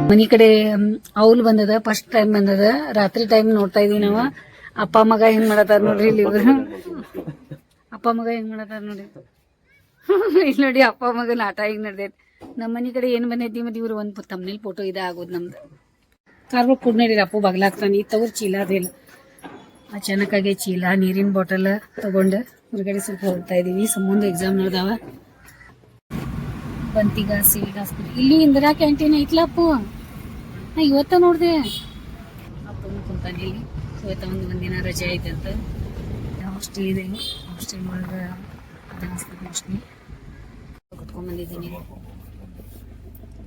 ಮನಿ ಕಡೆ ಅವ್ಲ್ ಬಂದದ, first time ಬಂದದ. ರಾತ್ರಿ ಟೈಮ್ ನೋಡ್ತಾ ಇದೀವಿ ನಾವ. ಅಪ್ಪ ಮಗ ಹೆಂಗ್ ಮಾಡತಾರ ನೋಡ್ರಿ ಇಲ್ಲಿ ಇವ್ರು. ಅಪ್ಪ ಮಗ ಹೆಂಗ್ ಮಾಡತಾರ ನೋಡ್ರಿ. ಇಲ್ಲಿ ನೋಡಿ ಅಪ್ಪ ಮಗನ ಆಟ ಹಿಂಗ್ ನಡ್ದೈತಿ. ನಮ್ಮ ಮನಿ ಕಡೆ ಏನ್ ಬಂದೈತಿ ಮತ್ತೆ ಇವ್ರು ಒಂದ್ ತಮ್ಮನೇಲಿ ಫೋಟೋ ಇದ ಆಗೋದು ನಮ್ದು. ಕಾರ್ಗಳು ಕೂಡ ನಡೀರಿ. ಅಪ್ಪು ಬಗ್ಲಾಗ್ತಾನೆ. ಈ ತಗೋರ್ ಚೀಲ ಅದಿಲ್ಲ. ಅಚಾನಕ್ಕಾಗಿ ಚೀಲ, ನೀರಿನ ಬಾಟಲ್ ತಗೊಂಡು ಹೊರಗಡೆ ಸ್ವಲ್ಪ ಹೋಗ್ತಾ ಇದೀವಿ. ಮುಂದೆ ಎಕ್ಸಾಮ್ ನಡೆದಾವ. ಬಂತಿಗ ಸಿವಿಲ್ ಹಾಸ್ಪಿಟಲ್. ಇಲ್ಲಿ ಇಂದಿರಾ ಕ್ಯಾಂಟೀನ್ ಐತ್ಲಪ್ಪು. ನಾ ಇವತ್ತ ನೋಡ್ದೆ. ಅಪ್ಪನು ಕುಂತಾನೆ ಇಲ್ಲಿ. ಇವತ್ತ ಒಂದಿನ ರಜೆ ಐತಂತ. ಹಾಸ್ಟೆಲ್ ಇದೆ. ಹಾಸ್ಟೆಲ್ ಒಳಗೆ ಮೋಸ್ಟ್ಲಿ ಕುತ್ಕೊಂಡ್ ಬಂದಿದ್ದೀನಿ.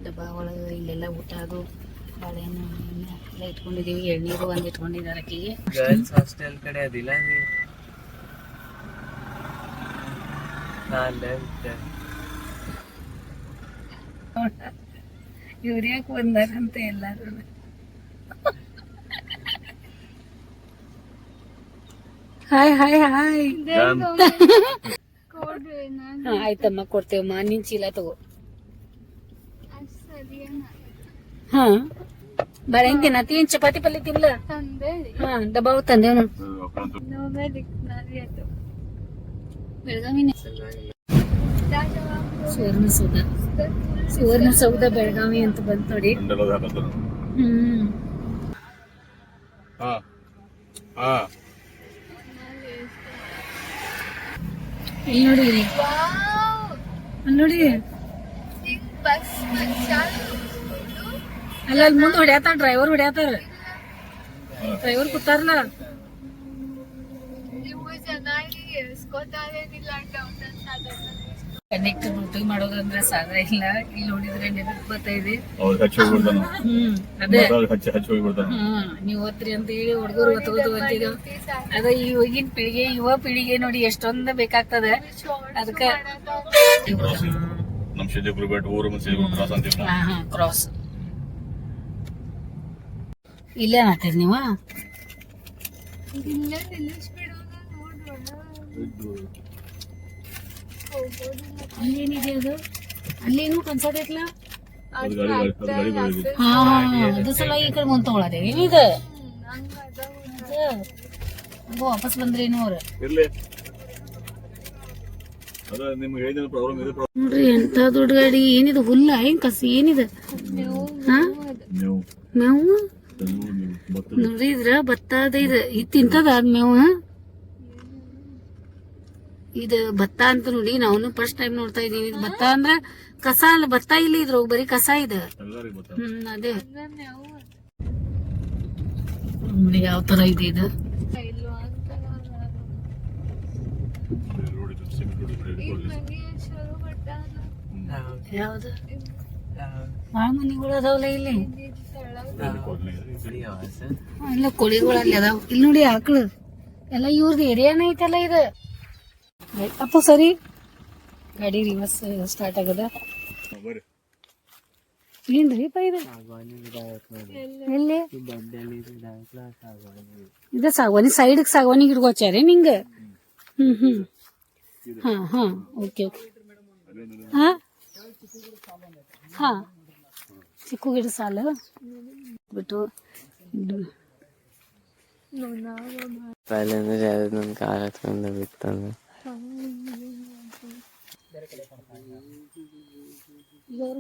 ಡಬ್ಬ ಒಳಗೆ ಇಲ್ಲೆಲ್ಲ ಊಟ ಅದು ಬಾಳೆಹಣ್ಣು ಎಲ್ಲ ಇಟ್ಕೊಂಡಿದೀವಿ. ಎಳ್ನೀರು ಒಂದ್ ಇಟ್ಕೊಂಡಿದ್ದಾರೆ ಅಕ್ಕಿಗೆ. ಹಾಸ್ಟೆಲ್ ಕಡೆ ಅದಿಲ್ಲ ಇವ್ರ ಯಾಕೆ ಬಂದಾರಂತ ಎಲ್ಲಾರು. Hi hi hi. ಆಯ್ತಮ್ಮ ಕೊಡ್ತೇವಮ್ಮ. ನಿನ್ ಚೀಲ ತಗೋ. ಹಾ ಬಾಳೆಹಣ್ಣು ತಿನ್ನತಿ. ಏನ್ ಚಪಾತಿ ಪಲ್ಯ ತಿನ್ಲ? ಹಾ ಡಬ್ಬ ತಂದೇವ್. ಬೆಳಗಾವಿನೇ ಸುವರ್ಣಸೌಧ. ಸುವರ್ಣಸೌಧ ಬೆಳಗಾವಿ ಅಂತ ಬಂತ ನೋಡಿ. ಇಲ್ಲಿ ನೋಡಿ, ನೋಡಿ ಅಲ್ಲ ಅಲ್ಲಿ ಮುಂದೆ ಹೊಡ್ಯಾತಾರ. ಡ್ರೈವರ್ ಹೊಡ್ಯಾತಾರ. ಡ್ರೈವರ್ ಕೂತಾರಲ್ಲ. ಕಂಡಕ್ಟರ್ ಡ್ಯೂಟಿ ಮಾಡೋದಂದ್ರೆ ಸಾಧ್ಯ ಇಲ್ಲ. ಇಲ್ಲಿ ನೋಡಿದ್ರೆ ನೆನಪು ಬರ್ತಾ ಇದೆ. ಅದೇ ನೀವ್ ಓದ್ರಿ ಅಂತ ಹೇಳಿ ಹುಡುಗರು ಒತ್ತಗೋದು ಅಂತಿದ್ರು. ಅದ ಈಗಿನ ಪೀಳಿಗೆ, ಯುವ ಪೀಳಿಗೆ ನೋಡಿ ಎಷ್ಟೊಂದು ಬೇಕಾಗ್ತದೆ. ಅದಕ್ಕ ಕ್ರಾಸ್ ಇಲ್ಲೇ ಮಾಡ್ತೀರಿ ನೀವು. ಅಲ್ಲೇನಿದೆ ಅದು? ಅಲ್ಲೇನು ಕನ್ಸರ್ಟ್ ಐತ್ಲ. ಹಾ ಅದು ಸಲ ಈ ಕಡೆ ಮುಂದೆ ತಗೊಳದೆ ಏನಿದೆ. ವಾಪಸ್ ಬಂದ್ರೇನು ಅವ್ರ. ನೋಡ್ರಿ ಎಂತ ದೊಡ್ಡ ಗಾಡಿ. ಏನಿದೆ? ಹುಲ್ಲ ಏನ್ ಕಸ ಏನಿದೆ? ಹಾ ಮೇವು ನೋಡ್ರಿ. ಇದ್ರ ಭತ್ತ ಅದ. ಇದು ತಿಂತದ ಮೇವು. ಇದು ಭತ್ತ ಅಂತ ನೋಡಿ. ನಾವು ಫಸ್ಟ್ ಟೈಮ್ ನೋಡ್ತಾ ಇದೀವಿ. ಭತ್ತ ಅಂದ್ರ ಕಸ ಅಲ್ಲ. ಭತ್ತ ಇಲ್ಲ ಇದ್ರ ಬರೀ ಕಸ ಇದೆ. ಅದೇ ನೋಡಿ ಯಾವ ತರ ಇದೆ ಇದು. ಯಾವ್ದು ಬಾಳ ಮನಿಗಳು ಅದಾವಲ್ಲ ಇಲ್ಲಿ. ಇಲ್ಲ ಕೋಳಿಗಳು ಅಲ್ಲಿ ಅದಾವ. ಇಲ್ಲಿ ನೋಡಿ ಆಕಳು ಎಲ್ಲ ಇವ್ರದ್ದು ಏರಿಯಾನ ಐತಲ್ಲ ಇದು. ಅಪ್ಪ ಸರಿ ಗಾಡಿ ರಿವರ್ಸ್ ಸ್ಟಾರ್ಟ್ ಆಗದ. ಏನ್ರಿಪ್ಪ ಇದು? ಎಲ್ಲಿ ಇದು ಸಾಗವಾನಿ ಸೈಡ್ ಸಾಗವಾನಿ ಗಿಡ್ಕೋಚಾರೆ ನಿಂಗ. ಹಾ ಹಾ ಓಕೆ ಓಕೆ. ಹಾ ಹಾ ಚಿಕ್ಕು ಗಿಡ ಸಾಲ ಬಿಟ್ಟು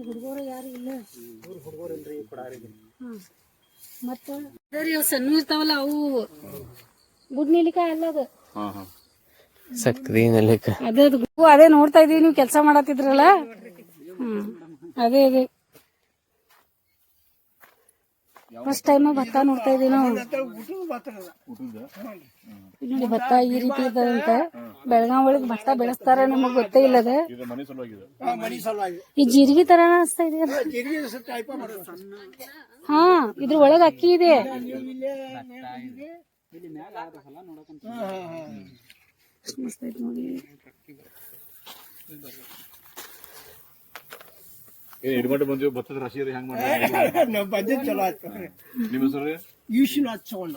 ಹುಡುಗರು ಯಾರು ಇಲ್ಲ. ಮತ್ತ ಸಣ್ಣ ಇರ್ತಾವಲ್ಲ ಅವು ಗುಡ್ ನೆಲ್ಲಿಕಾಯಿ ಅಲ್ಲ ಅದು. ಸಕ್ರಿ ನೆಲ್ಲಿಕಾಯಿ ಅದೇ ನೋಡ್ತಾ ಇದೀವಿ. ನೀವು ಕೆಲಸ ಮಾಡತ್ತಿದ್ರಲ್ಲ. ಅದೇ ಅದೇ ಫಸ್ಟ್ ಟೈಮ್ ಭತ್ತ ನೋಡ್ತಾ ಇದೀವಿ ನಾವು. ನೋಡಿ ಭತ್ತ ಈ ರೀತಿ ಇರ್ತದಂತ. ಬೆಳಗಾವಿ ಒಳಗೆ ಭತ್ತ ಬೆಳೆಸ್ತಾರ. ನಮಗ್ ಗೊತ್ತೇ ಇಲ್ಲದ. ಈ ಜೀರಿಗೆ ತರ ಅನಿಸ್ತಾ ಇದೆ. ಹಾ ಇದ್ರ ಒಳಗ ಅಕ್ಕಿ ಇದೆ. ನೋಡಿ ಹಿಡ್ಕೊಂಡು ಬಂದಿವಿ. ಭತ್ತದ ರಾಶಿ ಹೆಂಗ್ ಮಾಡ್ತಾರೆ? ನಿಮ್ಮ ಹೆಸರು? ವಿಶ್ವನಾಥ್ ಚೌಹಾಣ್.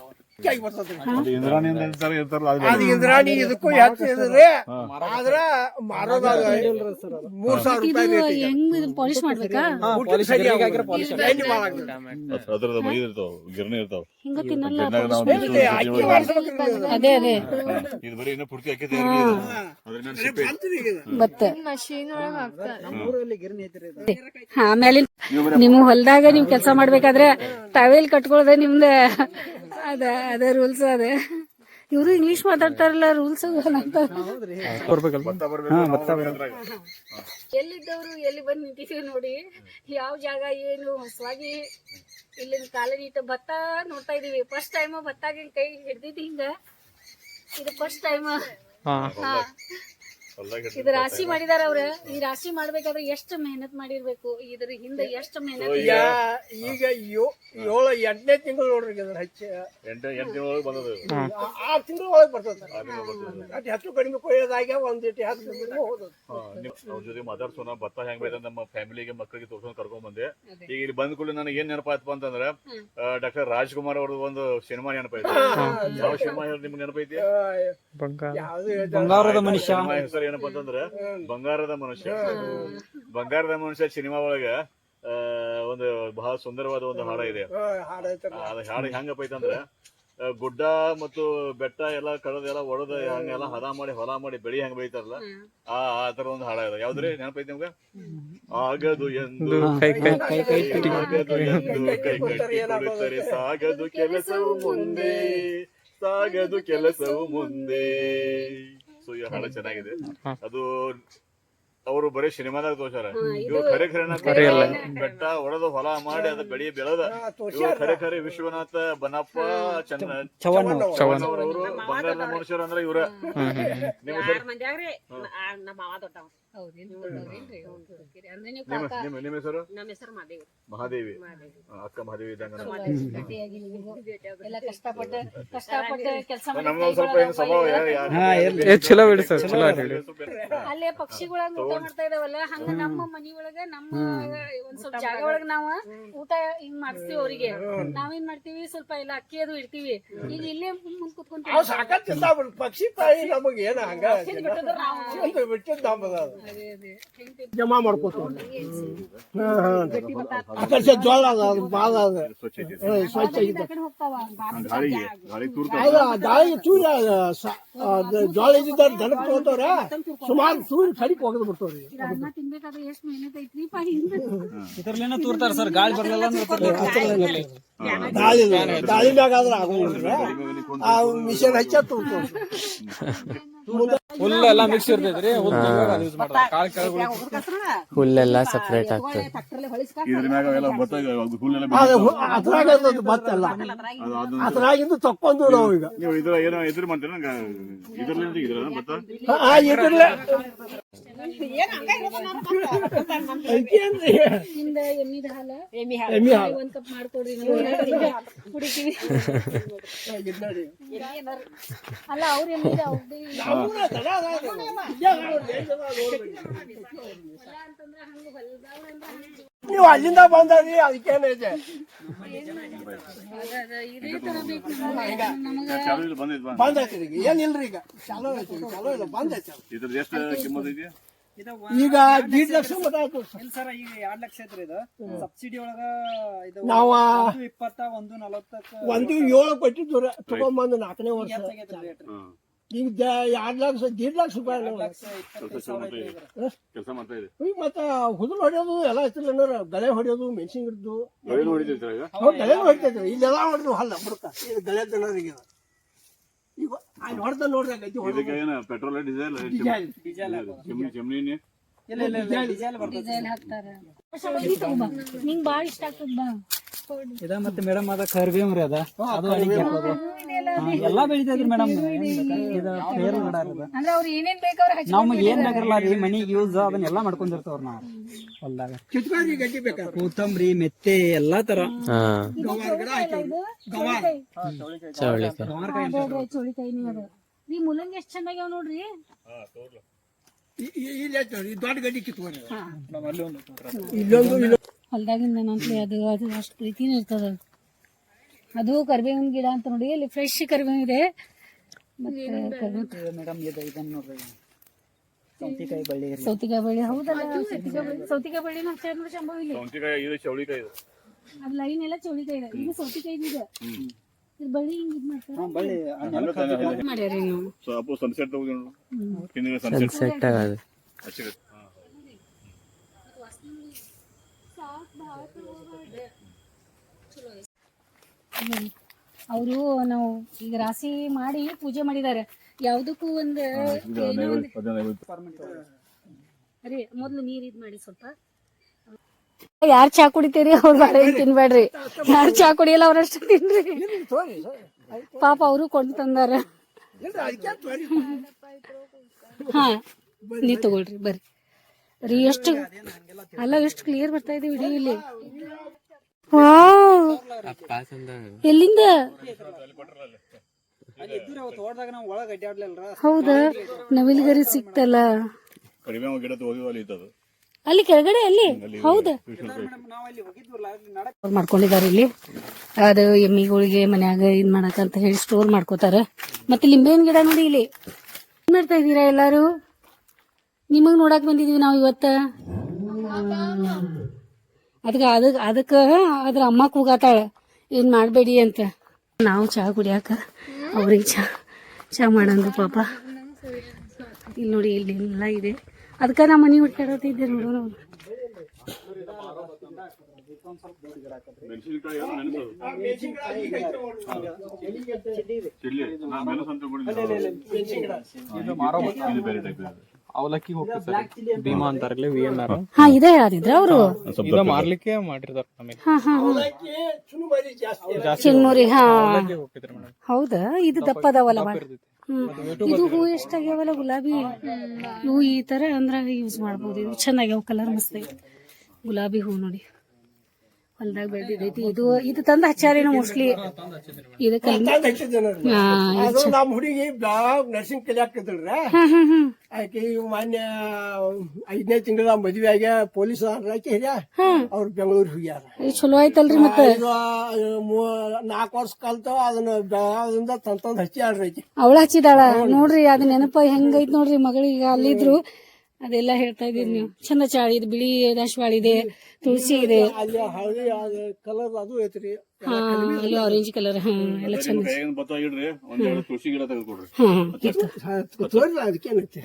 ಇಂದ್ರಾಣಿ ಅಂತ ಅಂತಾರೆ, ಇರ್ತಾರಲ್ಲ ಅದು ಅದು ಇಂದ್ರಾಣಿ ಇದಕ್ಕೂ ಹೆಚ್ಚಿದ್ರಿ ಆದ್ರ ಮಾರೋದಾಗ 3,000 ಇದು ರೂಪಾಯಿ ಹೆಂಗ್ ಪಾಲಿಶ್ ಮಾಡ್ಬೇಕಾ ಊಟಕ್ಕೆ ಸರಿ ಎಣ್ಣೆ ಭಾಳ ಆಗ್ತದೆ. ಅದ್ರದ ಮೈ ಇರ್ತಾವ, ಗಿರಣಿ ಇರ್ತಾವ. ಹಿಂಗ ತಿನ್ನಲ್ಲ ಗಿರ್ನಾಗ ನಾವು ಇಲ್ಲಿ ಅಕ್ಕಿ ಮಾಡ್ಸ್ಬೇಕ್ರಿ ಇದು. ಅದೇ ಅದೇ ಇದು ಬರೀ ಇನ್ನೂ ಪೂರ್ತಿ ಅಕ್ಕಿ ತಯಾರಿ ಇದೆ. ಅದ್ರಿಂದ ಸಿಪ್ಪೆ ಬಂತ್ರಿ ಈಗ ಇದು. ಭತ್ತ ಆಮೇಲೆ ನಿಮ್ಮ ಹೊಲದಾಗ ನೀವ್ ಕೆಲಸ ಮಾಡ್ಬೇಕಾದ್ರೆ ಟವೆಲ್ ಕಟ್ಕೊಳ್ಳೋದೆ ನಿಮ್ದ ಅದ ರೂಲ್ಸ್ ಅದ. ಇವರು ಇಂಗ್ಲಿಷ್ ಮಾತಾಡ್ತಾರಲ್ಲ ರೂಲ್ಸ್ ಎಲ್ಲಿದ್ದವ್ರು ಎಲ್ಲಿ ಬಂದ್ ನಿಂತಿದೀವಿ ನೋಡಿ. ಯಾವ ಜಾಗ ಏನು ಹೊಸವಾಗಿ ಇಲ್ಲಿನ ಕಾಲನಿ ಇಟ್ಟು ಭತ್ತ ನೋಡ್ತಾ ಇದೀವಿ. ಫಸ್ಟ್ ಟೈಮ್ ಭತ್ತಾಗ ಕೈ ಹಿಡ್ದಿದ್ದು ಹಿಂಗ ಇದು ಫಸ್ಟ್ ಟೈಮ್. ಇದು ರಾಶಿ ಮಾಡಿದಾರ ಅವ್ರ. ಈ ರಾಶಿ ಮಾಡ್ಬೇಕಾದ್ರೆ ಎಷ್ಟು ಮೆಹನತ್ ಮಾಡಿರ್ಬೇಕು, ಇದ್ರ ಹಿಂದೆ ಎಷ್ಟು ಮೆಹನತ್. ಈಗ 8ನೇ ತಿಂಗಳು ನೋಡ್ರಿ ಇದ್ರ ಹಚ್ಚ 8 ತಿಂಗಳೊಳಗೆ ಬಂದದ. 6 ತಿಂಗಳ ಒಳಗೆ ಬರ್ತದ. ಅಟ್ ಹೆಚ್ಚು ಕಡಿಮೆ ಕೊಯ್ಯೋದಾಗ ಒಂದಿಟ್ಟು 10 ತಿಂಗಳು ಹೋದದ. ಅವ್ರ ಜೊತೆ ಮಾತಾಡ್ಸೋಣ, ಭತ್ತ ಹೆಂಗ್ ಬೇಕಂತ ನಮ್ಮ ಫ್ಯಾಮಿಲಿಗೆ ಮಕ್ಕಳಿಗೆ ತೋರ್ಸ್ಕೊಂಡ್ ಕರ್ಕೊಂಡ್ ಬಂದೆ. ಈಗ ಇಲ್ಲಿ ಬಂದ ಕೂಡಲೇ ನನಗೆ ಏನ್ ನೆನಪಾಯ್ತಪ್ಪ ಅಂತಂದ್ರೆ ಡಾಕ್ಟರ್ ರಾಜ್ಕುಮಾರ್ ಅವ್ರದ್ದು ಒಂದು ಸಿನಿಮಾ ನೆನಪೈತಿ. ಯಾವ ಸಿನಿಮಾ ನಿಮ್ಗೆ ನೆನಪೈತಿ? ಬಂಗಾರದ ಮನುಷ್ಯ. ಸಿನಿಮಾ ಹೆಸರು ಏನಪ್ಪಾ ಅಂತಂದ್ರೆ ಬಂಗಾರದ ಮನುಷ್ಯ. ಬಂಗಾರದ ಮನುಷ್ಯ ಸಿನಿಮಾ ಒಳಗ ಒಂದು ಬಹಳ ಸುಂದರವಾದ ಒಂದು ಹಾಡ ಇದೆ. ಅದ ಹಾಡು ಹೆಂಗಪ್ಪ ಐತಂದ್ರ ಗುಡ್ಡ ಮತ್ತು ಬೆಟ್ಟ ಎಲ್ಲ ಕಡದೆಲ್ಲ ಒಡದ ಹಂಗೆಲ್ಲ ಹದ ಮಾಡಿ ಹೊಲ ಮಾಡಿ ಬೆಳಿ ಹೆಂಗ್ ಬೆಳಿತಾರಲ್ಲ ಆ ತರ ಒಂದು ಹಾಡ ಇದೆ. ಯಾವ್ದ್ರಿ ನೆನಪೈತಿ ನಿಮ್ಗ? ಆಗದು ಎಂದು ಸಾಗದು ಕೆಲಸವು ಮುಂದೆ, ಸಾಗದು ಕೆಲಸವು ಮುಂದೆ. ಸೊ ಈ ಹಾಡ ಚೆನ್ನಾಗಿದೆ. ಅದು ಅವರು ಬರೀ ಸಿನಿಮಾದಾಗ ತೋರ್ಸಾರ. ಇವ್ರು ಖರೆ ಬೆಟ್ಟ ಹೊಡೆದು ಹೊಲ ಮಾಡಿ ಅದ ಬೆಳಿ ಬೆಳೆದ ಇವ್ರು ಖರೆ ವಿಶ್ವನಾಥ ಬನಪ್ಪ ಚವ್ಹಾಣವ್ರವರು ಬಂಗಾರದ ಮನುಷ್ಯರು ಅಂದ್ರೆ ಇವ್ರ. ನಿಮ್ಮ ಹೆಸರು? ಮಹಾದೇವಿ. ಅಕ್ಕ ಮಹಾದೇವಿ ಇದ್ದಂಗ ನಮ್ದೊಂದ್ ಸ್ವಲ್ಪ ಏನ್ ಸ್ವಭಾವ ಚಲೋ ಬಿಡಿ ಸರ್, ಚಲೋ ಅಲ್ಲೇ ಪಕ್ಷಿಗಳನ್ನ ಊಟ ಮಾಡ್ತಾ ಇದಾವಲ್ಲ ಹಂಗ ನಮ್ಮ ಮನಿ ಒಳಗ ನಮ್ಮ ಒಂದ್ ಸ್ವಲ್ಪ ಜಾಗ ಒಳಗ ನಾವ ಊಟ ಹಿಂಗ್ ಮಾಡಿಸ್ತೀವಿ ಅವ್ರಿಗೆ. ನಾವೇನ್ ಮಾಡ್ತೀವಿ ಸ್ವಲ್ಪ ಎಲ್ಲ ಅಕ್ಕಿ ಅದು ಇಡ್ತೀವಿ. ಈಗ ಇಲ್ಲೇ ಮುಂದ್ ಕುತ್ಕೊಂತೀವಿ. ಸಾಕಷ್ಟು ಪಕ್ಷಿ ತಾಯಿ ನಮಗೆ ಏನ ಹಂಗ ಬಿಟ್ಟಿದ್ದ ಜಮಾ ಮಾಡ್ಕೋತ ಜೋಳ ಅದ ಅದು ಬಾಳ ಅದ ಸ್ವಚ್ಛ ಗಾಳಿಗೆ ಚೂರಿ ಜೋಳ ಇದ್ದ ದನಕ್ ತಗೋತಾರ ಸುಮಾರು ಚೂರಿ ಕಡಿಕ್ ಹೋಗದ್ ಬಿಡ್ತಾವ್ರಿ. ತಿನ್ಬೇಕಾದ್ರೆ ಎಷ್ಟ್ ಮೆಹನತ್ ಐತ್ರಿ ಇದ್ರಲ್ಲೇನ ತೂರ್ತಾರ ಸರ್, ಗಾಳಿ ಬರ್ಲಿಲ್ಲ ಗಾಳಿ ಮ್ಯಾಗ ಆದ್ರ ಆಗೋದಿಲ್ಲ. ಆ ಮಿಷನ್ ಹಚ್ಚ ತೂರ್ತಾವ. ಹುಲ್ಲೆಲ್ಲ ಮಿಕ್ಸ್ ಇರ್ತೈತ್ರಿ. ಹುಲ್ಲೆಲ್ಲ ಸಪ್ರೇಟ್ ಆಗ್ತದೆ. ಇದ್ರ ಮ್ಯಾಗ ಎಲ್ಲ ಭತ್ತ ಹುಲ್ಲೆಲ್ಲ ಅದ್ರಾಗ ಭತ್ತ ಅಲ್ಲ, ಅದ್ರಾಗಿಂದು ತಕ್ಕೊಂಡು ನಾವು ಈಗ ನೀವು ಇದ್ರ ಏನೋ ಎದುರು ಮಾಡ್ತೀರ ಇದ್ರಲ್ಲಿಂದ ಇದ್ರ ಭತ್ತ ಹಿಂದ ಎಮ್ಮಿದ ಹಾಲ ಒಂದ್ ಕಪ್ ಮಾಡ್ಕೊಡ್ರಿ ಕುಡಿತೀವಿ. ಅಲ್ಲ ಅವ್ರ ಎಮ್ಮಿದ ನೀವು ಅಲ್ಲಿಂದ ಬಂದ್ರಿ ಅದಕ್ಕೇನೈತೆ ಬಂದೈತಿ. ಈಗ ಏನಿಲ್ರಿ, ಈಗ ಚಾಲೋ ಐತಿ, ಚಾಲೋ ಇಲ್ಲ ಬಂದೈತಿ. ಇದ್ರದ್ದು ಎಷ್ಟು ಕಿಮ್ಮತ್ ಐತಿ? ಈಗ 2 ಲಕ್ಷ ಮಟ ಆಯ್ತು ಸರ್. ಈಗ 2 ಲಕ್ಷ ಐತ್ರಿ ಇದು. ಸಬ್ಸಿಡಿ ಒಳಗ ನಾವು 20 140 ಒಂದು 7 ಕೊಟ್ಟಿದ್ದು ತಗೊಂಬಂದು 4ನೇ ವರ್ಷ. ಈಗ 2 ಲಕ್ಷ 1.5 ಲಕ್ಷ ರೂಪಾಯಿ ಕೆಲಸ ಮಾಡ್ತಾ ಇದೆ. ಈಗ ಮತ್ತೆ ಹುದುಲ್ ಹೊಡೆಯೋದು ಎಲ್ಲ ಐತಿಲ್ಲ, ಗಳೆ ಹೊಡೆಯೋದು, ಮೆಣಸಿನ ಗಿಡದ್ದು ಗಳೆ ಹೊಡಿತೈತ್ರ ಈಗ? ಗಳೆ ಹೊಡಿತೈತ್ರಿ. ಇಲ್ಲೆಲ್ಲ ಹೊಡೆದು ಹಲ್ಲ ಬುಡಕ ಗಳೆ ಜನರಿಗೆ ಈಗ ಅಲ್ಲಿ ಹೊಡೆದ ನೋಡ್ರಿ. ಇದಕ್ಕೆ ಏನು ಪೆಟ್ರೋಲ್ ಡೀಸೆಲ್ ಚಿಮ್ನಿ ಡಿಸೈನ್ ಹಾಕ್ತಾರ. ನಿಂಗ್ ಬಾಳ ಇಷ್ಟ ಆಗ್ತದ ಬಾ. ಇದ ಮತ್ತೆ ಮೇಡಮ್ ಅದ ಕರ್ಬೇವ್ರಿ ಅದ ಅದು ಅಡಿಗೆ ಹಾಕೋದು ಎಲ್ಲಾ ಬೆಳಿತೈತ್ರಿ ಮೇಡಮ್. ಇದು ಪೇರು ಗಿಡ ಅದ. ಅಂದ್ರೆ ಅವ್ರು ಏನೇನ್ ಬೇಕು ಅವ್ರ ನಮ್ಗೆ ಏನ್ ಬೇಕಿರಲ್ಲ ರೀ, ಮನಿಗೆ ಯೂಸ್ ಅದನ್ನೆಲ್ಲ ಮಾಡ್ಕೊಂಡಿರ್ತವ್ರ ನಾವು ಹೊಲ್ದಾಗ. ಕಿತ್ಕೊಂಡ್ರಿ ಗಡ್ಡಿ ಬೇಕಾದ್ರೆ ಕೊತ್ತಂಬರಿ, ಮೆತ್ತೆ ಎಲ್ಲಾ ತರ. ಚೋಳಿಕಾಯಿ ಅದು. ಈ ಮುಲ್ಲಂಗಿ ಎಷ್ಟ್ ಚಂದಾಗ್ಯಾವ ನೋಡ್ರಿ. ಇಲ್ಲಿ ದೊಡ್ಡ ಗಡ್ಡಿ ಕಿತ್ಕೊಂಡ್ರಿ. ಹೊಲ್ದಾಗಿಂದ ನಂತ್ಲಿ ಅದು ಅಷ್ಟು ಪ್ರೀತಿನ ಇರ್ತದ. ಅದು ಕರಿಬೇವಿನ ಗಿಡ ಅಂತ ನೋಡಿ, ಇಲ್ಲಿ ಫ್ರೆಶ್ ಕರಿಬೇವು ಇದೆ. ಮತ್ತೆ ಕರಿಬೇವು ಮೇಡಮ್ ಇದನ್ನ ನೋಡ್ರಿ, ಸೌತಿಕಾಯಿ ಬಳ್ಳಿ ರೀ. ಸೌತಿಕಾಯಿ ಬಳ್ಳಿ, ಹೌದಲ್ಲ ಸೌತಿಕಾಯಿ ಬಳ್ಳಿ ಹಚ್ಚಾರ ನೋಡಿ ಶಂಭು ಇಲ್ಲಿ. ಸೌತೆಕಾಯಿ ಇದು ಚೌಳಿಕಾಯಿ ಇದು. ಅದು ಲೈನ್ ಎಲ್ಲ ಚೌಳಿಕಾಯಿ ಇದೆ, ಇದು ಸೌತಿಕಾಯಿ ಇದೆ. ಇದು ಬಳ್ಳಿ ಹಿಂಗ್ ಇದ್ ಮಾಡ್ತಾರ ಬಳ್ಳಿ ಮಾಡ್ಯಾರಿ ನೀವು. ಸೊ ಅಪ್ಪು ಸನ್ಸೆಟ್ ತಗೊಂಡು ಹಿಂದಿನ ಸನ್ಸೆಟ್ ಸೆಟ್ ಆಗೋದು. ಅವರು ನಾವು ಈಗ ರಾಶಿ ಮಾಡಿ ಪೂಜೆ ಮಾಡಿದ್ದಾರೆ. ಯಾವ್ದಕ್ಕೂ ಒಂದು ಏನೋ ಒಂದು ಅರೆ ಮೊದ್ಲು ನೀರ್ ಇದ್ ಮಾಡಿ ಸ್ವಲ್ಪ. ಯಾರ್ ಚಾ ಕುಡಿತೀರಿ ಅವ್ರು ಬಾಳ ಏನ್ ತಿನ್ಬೇಡ್ರಿ, ಯಾರು ಚಾ ಕುಡಿಯಲ್ಲ ಅವ್ರಷ್ಟು ತಿನ್ರಿ. ಪಾಪ ಅವರು ಕೊಂಡು ತಂದಾರ. ಹಾ ನೀವ್ ತಗೊಳ್ರಿ ಬರ್ರಿ ರೀ. ಎಷ್ಟು ಅಲ್ಲ ಎಷ್ಟು ಕ್ಲಿಯರ್ ಬರ್ತಾ ಇದೆ ವಿಡಿಯೋ ಇಲ್ಲಿ. ವಾವ್, ಎಲ್ಲಿಂದ? ಹೌದಾ, ನವಿಲುಗರಿ ಸಿಕ್ತಲ್ಲ ಕಡಿಮೆ ಗಿಡ ತಗೋದಿವಲ್ಲಿ ಇದ್ದದು ಅಲ್ಲಿ ಕೆಳಗಡೆ, ಅಲ್ಲಿ ಹೌದಾ ಮಾಡ್ಕೊಂಡಿದ್ದಾರೆ ಇಲ್ಲಿ. ಅದು ಎಮ್ಮಿಗಳಿಗೆ ಮನ್ಯಾಗ ಇದ್ ಮಾಡಕಂತ ಹೇಳಿ ಸ್ಟೋರ್ ಮಾಡ್ಕೋತಾರ. ಮತ್ತೆ ಲಿಂಬೆಹಣ್ಣಿನ ಗಿಡ ನೋಡಿ ಇಲ್ಲಿ. ಏನ್ ಮಾಡ್ತಾ ಇದೀರಾ ಎಲ್ಲಾರು? ನಿಮಗ್ ನೋಡಕ್ ಬಂದಿದೀವಿ ನಾವು ಇವತ್ತ. ಅದಕ್ಕ ಅದ್ರ ಅಮ್ಮ ಕೂಗಾತಾಳ ಏನ್ ಮಾಡ್ಬೇಡಿ ಅಂತ. ನಾವು ಚಹಾ ಕುಡಿಯಾಕ ಅವ್ರಿಗೆ ಚಹಾ ಮಾಡಂದ್ರು ಪಾಪ. ಇಲ್ಲಿ ನೋಡಿ ಇಲ್ಲಿ ಎಲ್ಲ ಇದೆ. ಅದಕ್ಕ ನಾ ಮನಿ ಹುಡ್ಕಾಡೋತಿದ್ದೆ ನೋಡೋಣ. ಅವಲಕ್ಕಿ ಹೋಗ್ತದೆ ಭೀಮಾ ಅಂತಾರಲ್ಲ VNR. ಹಾ ಇದೇ ಹೇಳಿದ್ರ ಅವರು ಇದು ಮಾರ್ಲಿಕ್ಕೆ ಮಾಡಿರ್ತಾರ ನಮಗೆ. ಚಿನ್ಮುರಿ. ಹಾ ಹೌದಾ, ಇದು ದಪ್ಪದವಲ್ಲ ಬಾಳ. ಇದು ಹೂ ಎಷ್ಟಾಗ್ಯಾವಲ್ಲ ಗುಲಾಬಿ. ಇವು ಈ ತರ ಅಂದ್ರ ಯೂಸ್ ಮಾಡ್ಬೋದು. ಇದು ಚೆನ್ನಾಗ್ಯಾವ, ಕಲರ್ ಮಸ್ತ್ ಐತಿ. ಗುಲಾಬಿ ಹೂ ನೋಡಿ ಹೊಲ್ದಾಗ ಬೆಳೆದಿದ್ದೈತಿ. ಇದು ತಂದ ಹಚ್ಚಾರೇನೋ ಮೋಸ್ಟ್ಲಿ. ಇದಕ್ಕೆ ನಮ್ಮ ಹುಡುಗಿ ನರ್ಸಿಂಗ್ ಕಲಿಯಾಕಲ್ರಿ. ಆಕೆ ಮಾನ್ಯ 5ನೇ ತಿಂಗಳ ಮದ್ವೆ ಆಗ ಪೊಲೀಸ್ ಹಾಕಿ ಅವ್ರು ಬೆಂಗಳೂರಿಗೆ ಹೋಗ್ಯಾರ. ಚಲೋ ಆಯ್ತಲ್ರಿ. ಮತ್ತೆ 4 ವರ್ಷ ಕಲ್ತಾವ ಅದನ್ನ ಬೆಳಗಾವಿಂದ ತಂದ್ ಹಚ್ಚಾಳ್ರಿ. ಅವಳ ಹಚ್ಚಿದಾಳ ನೋಡ್ರಿ. ಅದ್ ನೆನಪ ಹೆಂಗೈತ್ ನೋಡ್ರಿ ಮಗಳಿಗೆ. ಅಲ್ಲಿದ್ರು ಅದೆಲ್ಲ ಹೇಳ್ತಾ ಇದೀರಿ ನೀವು. ಚಂದ ಚಾಳಿ ಇದು ಬಿಳಿ ದಾಸವಾಳ ಇದೆ, ತುಳಸಿ ಇದೆ, ಅಲ್ಲಿ ಹಳದಿ ಕಲರ್ ಅದು ಐತ್ರಿ. ಹಾ ಅಲ್ಲಿ ಆರೆಂಜ್ ಕಲರ್. ಹಾ ಎಲ್ಲ ಚಂದ. ಇಡ್ರಿ ಒಂದೆರಡು ತುಳಸಿ ಗಿಡ ತೆಗೆದುಕೊಡ್ರಿ. ಅದಕ್ಕೇನೈತಿ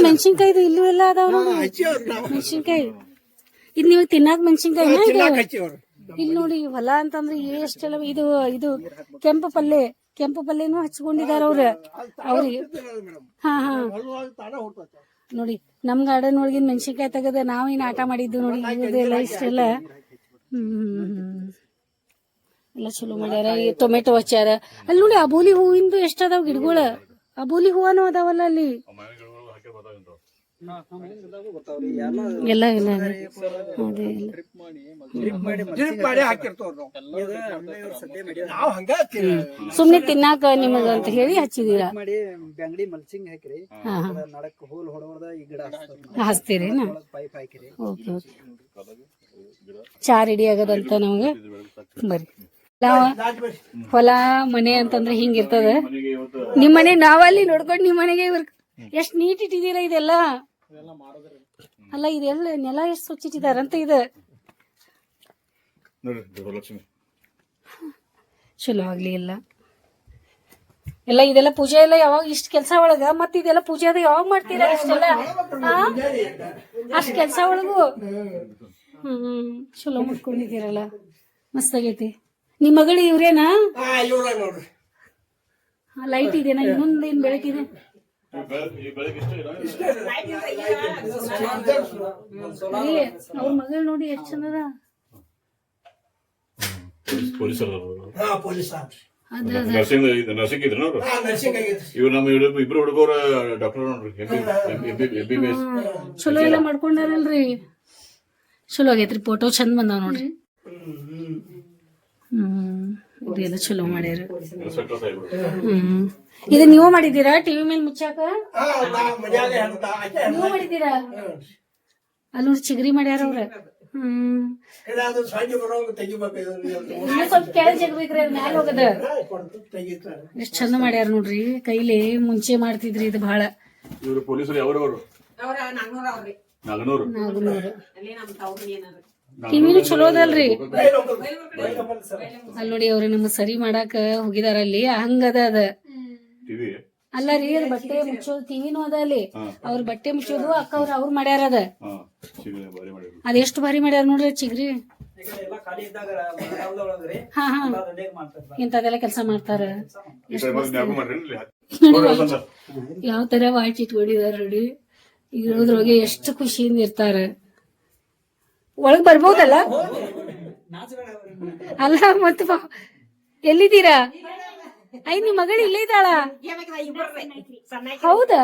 ಮೆಣಸಿನ್ಕಾಯಿ ಇಲ್ಲೂ ಎಲ್ಲ ಅದಾವ ನೋಡಿ. ಮೆಣಸಿನ್ಕಾಯಿ ಇದು ನಿಮಗ್ ತಿನ್ನಾಕ ಮೆಣಸಿನ್ಕಾಯಿ ಇಲ್ಲಿ ನೋಡಿ. ಹೊಲ ಅಂತಂದ್ರೆ ಎಷ್ಟೆಲ್ಲ. ಇದು ಕೆಂಪು ಪಲ್ಯನೂ ಹಚ್ಕೊಂಡಿದಾರ ಅವ್ರಿಗೆ. ಹಾ ನೋಡಿ ನಮ್ ಗಾರ್ಡನ್ ಒಳಗಿನ ಮೆಣಸಿನ್ಕಾಯಿ ತೆಗದ ನಾವೇನ್ ಆಟ ಮಾಡಿದ್ದು ನೋಡಿ. ಇದೆಲ್ಲ ಇಷ್ಟೆಲ್ಲ ಎಲ್ಲ ಚಲೋ ಮಾಡ್ಯಾರ. ಟೊಮೆಟೊ ಹಚ್ಚಾರ. ಅಲ್ಲಿ ನೋಡಿ ಅಬೋಲಿ ಹೂವಿಂದು ಎಷ್ಟ ಅದಾವ ಗಿಡಗಳ. ಅಬೋಲಿ ಹೂವನು ಅದಾವಲ್ಲ ಅಲ್ಲಿ. ಎಲ್ಲ ಅದೇ ಸುಮ್ನೆ ತಿನ್ನಾಕ ನಿಮಗ ಅಂತ ಹೇಳಿ ಹಚ್ಚಿದೀರ. ಬೆಂಗಡಿ ಮಲ್ಚಿಂಗ್ ಹಾಕಿರಿ, ನಡಕ್ ಹೋಲ್ ಹೊಡೋದ ಈ ಗಿಡ ಹಚ್ತೀರಿ. ಪೈಪ್ ಹಾಕಿರಿ. ಚಾ ರೆಡಿ ಆಗದಂತ ನಮ್ಗ ಬರ್ರಿ. ಹೊಲ ಮನೆ ಅಂತಂದ್ರೆ ಹಿಂಗಿರ್ತದ. ನಿಮ್ ಮನೆ ನಾವಲ್ಲಿ ನೋಡ್ಕೊಂಡು ನಿಮ್ ಮನೆಗೆ ಎಷ್ಟ್ ನೀಟ್ ಇಟ್ಟಿದೀರ ಇದೆಲ್ಲ. ಅಲ್ಲ ಇದೆಲ್ಲ ನೆಲ ಎಷ್ಟ್ ಸ್ವಚ್ಛ ಇಟ್ಟಿದಾರಂತ. ಇದು ಚಲೋ ಆಗ್ಲಿ ಎಲ್ಲ ಇದೆಲ್ಲ ಪೂಜೆ ಎಲ್ಲ ಯಾವಾಗ ಇಷ್ಟ ಕೆಲ್ಸ ಒಳಗ. ಮತ್ ಇದೆಲ್ಲ ಪೂಜೆ ಅದ ಯಾವಾಗ ಮಾಡ್ತೀರಾ ಇಷ್ಟೆಲ್ಲ? ಅಷ್ಟ್ ಕೆಲ್ಸ ಒಳಗು ಚಲೋ ಮಾಡ್ಕೊಂಡಿದ್ದೀರಲ್ಲ, ಮಸ್ತ್ ಆಗೈತಿ. ನಿಮ್ ಮಗಳು ಇವ್ರೇನಾ? ಲೈಟ್ ಇದೆನಾ? ಇನ್ನೊಂದ್ ಏನ್ ಬೆಳಕಿದೆ? ಅವ್ರ ಮಗಳು ನೋಡಿ ಎಷ್ಟ್ ಚಂದದ. ನರ್ಸಿಂಗ್ ಇದ್ರು ಇವ್ರು ನಮ್ಮ ಇಬ್ರು ಹುಡುಗರ ಡಾಕ್ಟರ್ ನೋಡ್ರಿ. ಚಲೋ ಎಲ್ಲ ಮಾಡ್ಕೊಂಡಾರಲ್ರಿ. ಚಲೋ ಆಗೈತ್ರಿ. ಫೋಟೋ ಚಂದ ಬಂದಾವ ನೋಡ್ರಿ. ಇದೆಲ್ಲ ಚಲೋ ಮಾಡ್ಯಾರ. ಇದು ನೀವು ಮಾಡಿದೀರಾ? ಟಿವಿ ಮೇಲೆ ಮುಚ್ಚಾಕ ನೀವು ಮಾಡಿದೀರಾ? ಅಲ್ಲಿ ನೋಡಿ ಚಿಗರಿ ಮಾಡ್ಯಾರ ಅವ್ರ. ಹ್ಮ್ ಏನಾದ್ರು ಸಂಜೆ ಬರೋಂಗ ತೆಗಿಬೇಕು ಇನ್ನೂ ಸ್ವಲ್ಪ ಕೆಳಗೆ ಜಗಬೇಕ್ರಿ ಅದ್ ಮ್ಯಾಲ ಹೋಗದ ತೆಗಿತಾರೆ. ಎಷ್ಟ್ ಚಂದ ಮಾಡ್ಯಾರ ನೋಡ್ರಿ ಕೈಲಿ ಮುಂಚೆ ಮಾಡ್ತಿದ್ರಿ ಇದು ಬಹಳ ಇವರು ಪೊಲೀಸರು ಯಾವ್ರವರು ನಾಗನೂರು ನಾಗನೂರು ಟಿವಿನೂ ಚಲೋ ಅದಲ್ರಿ ಅಲ್ಲಿ ನೋಡಿ ಅವ್ರು ನಮ್ಮ ಸರಿ ಮಾಡಾಕ ಹೋಗಿದಾರ ಅಲ್ಲಿ ಹಂಗದ ಅದ ಟಿವಿ ಅಲ್ಲ ರೀ ಅದ್ ಬಟ್ಟೆ ಮುಚ್ಚೋದು ಟಿವಿನೂ ಅದ ಅಲ್ಲಿ ಅವ್ರ ಬಟ್ಟೆ ಮುಚ್ಚೋದು ಅಕ್ಕ ಅವ್ರು ಮಾಡ್ಯಾರ ಅದ ಬಾರಿ ಮಾಡಿದ್ರು. ಅದೆಷ್ಟು ಭಾರಿ ಮಾಡ್ಯಾರ ನೋಡ್ರಿ ಚಿಗ್ರಿ ಎಲ್ಲ ಖಾಲಿ ಇದ್ದಾಗ ಒಳಗ್ರಿ ಹಾ ಹಾ ಮಾಡ್ತಾರೆ ಇಂಥದೆಲ್ಲ ಕೆಲಸ ಮಾಡ್ತಾರ ಈ ಕಡೆ ಬಂದು ಜ್ಞಾಪಕ ಮಾಡ್ರಿ ಇಲ್ಲಿ. ಯಾವ ತರ ವಾಚ್ ಇಟ್ಕೊಂಡಿದಾರ ನೋಡಿ ಇರೋದ್ರೊಳಗೆ ಎಷ್ಟು ಖುಷಿಯಿಂದ ಇರ್ತಾರ ಒಳಗ್ ಬರ್ಬೋದಲ್ಲ ಅಲ್ಲ ಮತ್ತ ಎಲ್ಲಿದ್ದೀರಾ ಐ ನಿಮ್ ಮಗಳು ಇಲ್ಲೇ ಇದ್ದಾಳ ಹೌದಾ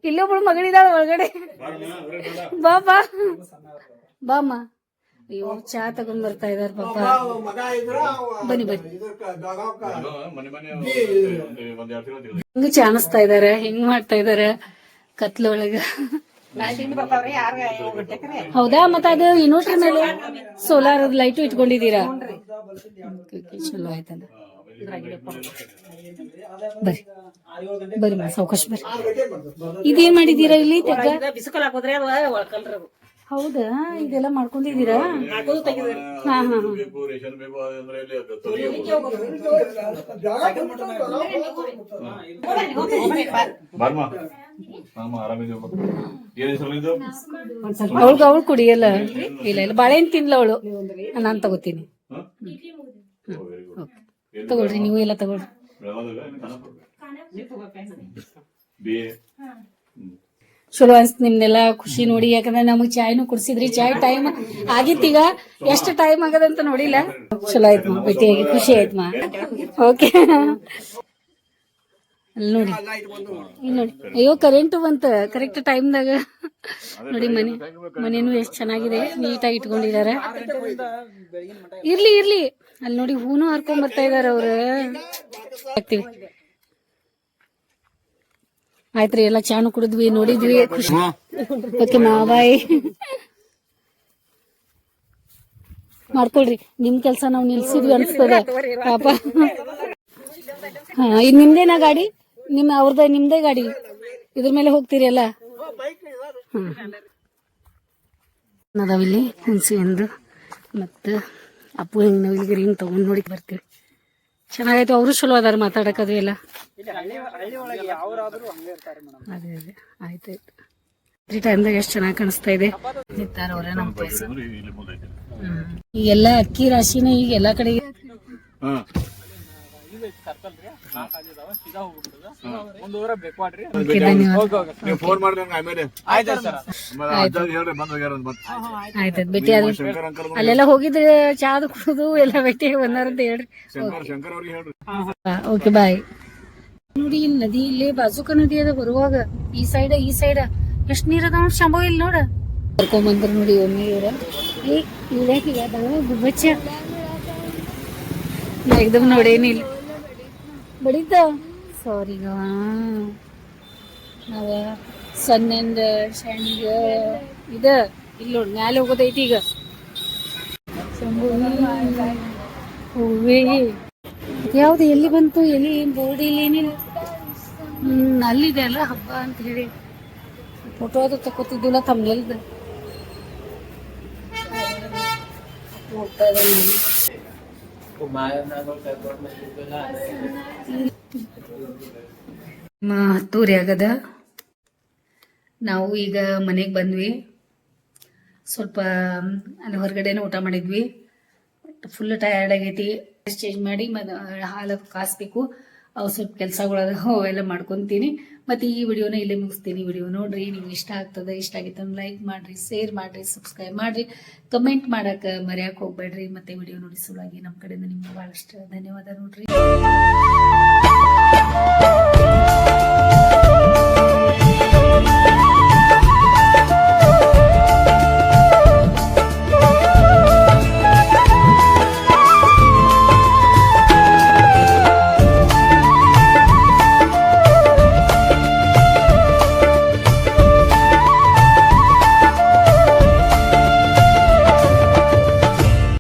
ಇಲ್ಲೊಬ್ಳು ಮಗಳಿದ್ದಾಳ ಒಳಗಡೆ ಬಾ ಬಾ ಬಾಮ್ಮ ಅಯ್ಯೋ ಚಾ ತಗೊಂಡ್ ಬರ್ತಾ ಇದಾರ ಪಾಪ ಮಗ ಇದ್ರ ಬನ್ನಿ ಬನ್ನಿ ಮನೆ ಮನೆ ಒಂದ್ 2 ತಿಂಗಳು ಹಿಂಗ ಚಾಣಿಸ್ತಾ ಇದಾರ ಹಿಂಗ್ ಮಾಡ್ತಾ ಇದಾರ ಕತ್ಲೊಳಗ ಹೌದಾ ಮತ್ತ ಅದು ಇನ್ವರ್ಟರ್ ಮೇಲೆ ಸೋಲಾರ್ ಲೈಟು ಇಟ್ಕೊಂಡಿದೀರಾ ಚಲೋ ಆಯ್ತಲ್ಲ ಬರ್ರಿ ಬರ್ರಿ ಮಾ ಸಾವಕಾಶ ಬರ್ರಿ ಇದೇನ್ ಮಾಡಿದೀರಾ ಇಲ್ಲಿ ತೆಗ್ಗ ಬಿಸಿಕಲ್ ಹಾಕೋದ್ರಿ ಅದು ಒಳಕಲ್ರಿ ಅದು ಹೌದಾ ಇದೆಲ್ಲ ಮಾಡ್ಕೊಂಡಿದೀರಾ ಹಾ ಹಾ ಬೇಕು ರೇಷನ್ ಬೇಕು ಅಂದ್ರೆ ಇಲ್ಲಿ ಅದು ತೊಲಿಗೆ ಬಾರ್ಮ ಮಾಮ ಆರಾಮಿದ್ದೀವಿ ಏನ್ ಹೆಸರು ಇದು ಅವಳು ಕುಡಿಯಲ್ಲ ಇಲ್ಲ ಇಲ್ಲ ಬಾಳೆಹಣ್ಣು ತಿನ್ಲ ಅವಳು ನಾನ್ ತಗೋತೀನಿ ತಗೊಳ್ರಿ ನೀವು ಎಲ್ಲ ತಗೊಳ್ರಿ ಬಿ ಚಲೋ ಅನ್ಸ್ತ ನಿಮ್ನೆಲ್ಲ ಖುಷಿ ನೋಡಿ ಯಾಕಂದ್ರೆ ನಮಗ್ ಚಾಯ್ನು ಕುಡ್ಸಿದ್ರಿ ಚಾಯ್ ಟೈಮ್ ಆಗಿತ್ತೀಗ ಎಷ್ಟು ಟೈಮ್ ಆಗದಂತ ನೋಡಿಲ್ಲ ಚಲೋ ಆಯ್ತು ಮಾ ಭೇಟಿಯಾಗಿ ಖುಷಿ ಆಯ್ತು ಮಾ ಓಕೆ ಅಲ್ಲಿ ನೋಡಿ ಇಲ್ಲಿ ನೋಡಿ ಅಯ್ಯೋ ಕರೆಂಟು ಬಂತ ಕರೆಕ್ಟ್ ಟೈಮ್ದಾಗ ನೋಡಿ ಮನೇನು ಎಷ್ಟ್ ಚೆನ್ನಾಗಿದೆ ನೀಟಾಗಿ ಇಟ್ಕೊಂಡಿದಾರ ಇರ್ಲಿ ಇರ್ಲಿ ಅಲ್ಲಿ ನೋಡಿ ಹೂನು ಹರ್ಕೊಂಡ್ ಬರ್ತಾ ಇದಾರ ಅವ್ರ ಆಗ್ತೀವಿ ಆಯ್ತ್ರಿ ಎಲ್ಲ ಚಾನು ಕುಡಿದ್ವಿ ನೋಡಿದ್ವಿ ಖುಷಿ ಓಕೆ ಮಾ ಬಾಯ್ ಮಾಡ್ಕೊಳ್ರಿ ನಿಮ್ ಕೆಲ್ಸ ನಾವ್ ನಿಲ್ಸಿದ್ವಿ ಅನ್ಸ್ತದ ಪಾಪ ಹಾ ಇದು ನಿಮ್ದೇನಾ ಗಾಡಿ ನಿಮ್ದೇ ಗಾಡಿ ಇದ್ರ ಮೇಲೆ ಹೋಗ್ತೀರಿ ಅಲ್ಲ ಅದಾವಿಲ್ಲಿ ಹುಣಸಿ ಒಂದು ಮತ್ತ ಅಪ್ಪು ಹಿಂಗ್ ನವಿಲಿಗಿರಿ ಹಿಂಗ್ ತಗೊಂಡ್ ನೋಡಿ ಬರ್ತೀವಿ ಚೆನ್ನಾಗೈತೆ ಅವರು ಚಲೋ ಅದಾರ ಮಾತಾಡಕದು ಎಲ್ಲ ಅದೇ ಅದೇ ಆಯ್ತಾಯ್ತು ಈ ಟೈಮ್ದಾಗ ಎಷ್ಟು ಚೆನ್ನಾಗಿ ಕಾಣಿಸ್ತಾ ಇದೆ ಅವ್ರೆ ನಮ್ಮ ಕೆಲಸ ಈಗೆಲ್ಲ ಅಕ್ಕಿ ರಾಶಿನ ಈಗ ಎಲ್ಲಾ ಕಡೆ ನೀವು ಫೋನ್ ಮಾಡ್ರಿ ಆಮೇಲೆ ಹೇಳ್ರಿ ಬಂದ್ ಹೋಗ್ಯಾರ ಆಯ್ತಾಯ್ತು ಭೇಟಿ ಆದ್ರಿ ಶಂಕರ್ ಅಂಕಲ್ ಅಲ್ಲೆಲ್ಲ ಹೋಗಿದ್ರೆ ಚಾದು ಕುಡಿದು ಎಲ್ಲ ಭೇಟಿಯಾಗಿ ಬಂದಾರಂತ ಹೇಳ್ರಿ ಶಂಕರ್ ಅವ್ರಿಗೆ ಹೇಳ್ರಿ ಓಕೆ ಬಾಯ್ ನೋಡಿ ಇಲ್ಲಿ ನದಿ ಇಲ್ಲೇ ಬಾಜುಕ ನದಿ ಅದ ಬರುವಾಗ ಈ ಸೈಡ್ ಎಷ್ಟ್ ನೀರ್ ಅದಾವ ಶಂಭೋ ಇಲ್ಲಿ ನೋಡ ಕರ್ಕೊಂಡ್ ಬಂದ್ರ ನೋಡಿ ಒಮ್ಮೆ ಇವ್ರ ಇಳ್ಯಾಕೀಗ ಗುಬ್ಬಚ್ಚ ನಾ ಎಕ್ದಮ್ ನೋಡೇನಿಲ್ಲ ಬಡಿತ ಸಾರಿ ನಾವ ಸಣ್ಣಿಂದ ಶನಿಗ ಇದ ಇಲ್ಲಿ ನೋಡಿ ಮ್ಯಾಲೆ ಹೋಗೋದೈತಿ ಈಗ ಹೂವೇ ಯಾವ್ದು ಎಲ್ಲಿ ಬಂತು ಎಲ್ಲಿ ಬೋರ್ಡ್ ಇಲ್ಲಿ ಏನಿಲ್ಲ ಅಲ್ಲಿದೆ ಅಲ್ಲ ಹಬ್ಬ ಅಂತ ಹೇಳಿ ಫೋಟೋ ಅದು ತಕೋತಿದ್ದಿಲ್ಲ ತಮ್ಮಲ್ದ ಹತ್ತೂರಿ ಆಗದ ನಾವು ಈಗ ಮನೆಗೆ ಬಂದ್ವಿ ಸ್ವಲ್ಪ ಅಲ್ಲಿ ಹೊರಗಡೆನೇ ಊಟ ಮಾಡಿದ್ವಿ ಫುಲ್ ಟಯರ್ಡ್ ಆಗೈತಿ ಚೇಂಜ್ ಮಾಡಿ ಹಾಲು ಕಾಸ್ಬೇಕು ಅವು ಸ್ವಲ್ಪ ಕೆಲಸಗಳದ ಅವೆಲ್ಲ ಮಾಡ್ಕೊತೀನಿ ಮತ್ತೆ ಈ ವಿಡಿಯೋನ ಇಲ್ಲೇ ಮುಗಿಸ್ತೀನಿ ವಿಡಿಯೋ ನೋಡ್ರಿ ನಿಮ್ಗೆ ಇಷ್ಟ ಆಗ್ತದೆ ಇಷ್ಟ ಆಗಿತ್ತು ಲೈಕ್ ಮಾಡ್ರಿ ಶೇರ್ ಮಾಡ್ರಿ ಸಬ್ಸ್ಕ್ರೈಬ್ ಮಾಡ್ರಿ ಕಮೆಂಟ್ ಮಾಡಕ್ಕೆ ಮರೆಯಕ್ಕೆ ಹೋಗ್ಬೇಡ್ರಿ ಮತ್ತೆ ವಿಡಿಯೋ ನೋಡಿ ಸಲುವಾಗಿ ನಮ್ಮ ಕಡೆಯಿಂದ ನಿಮ್ಗೆ ಬಹಳಷ್ಟು ಧನ್ಯವಾದ ನೋಡ್ರಿ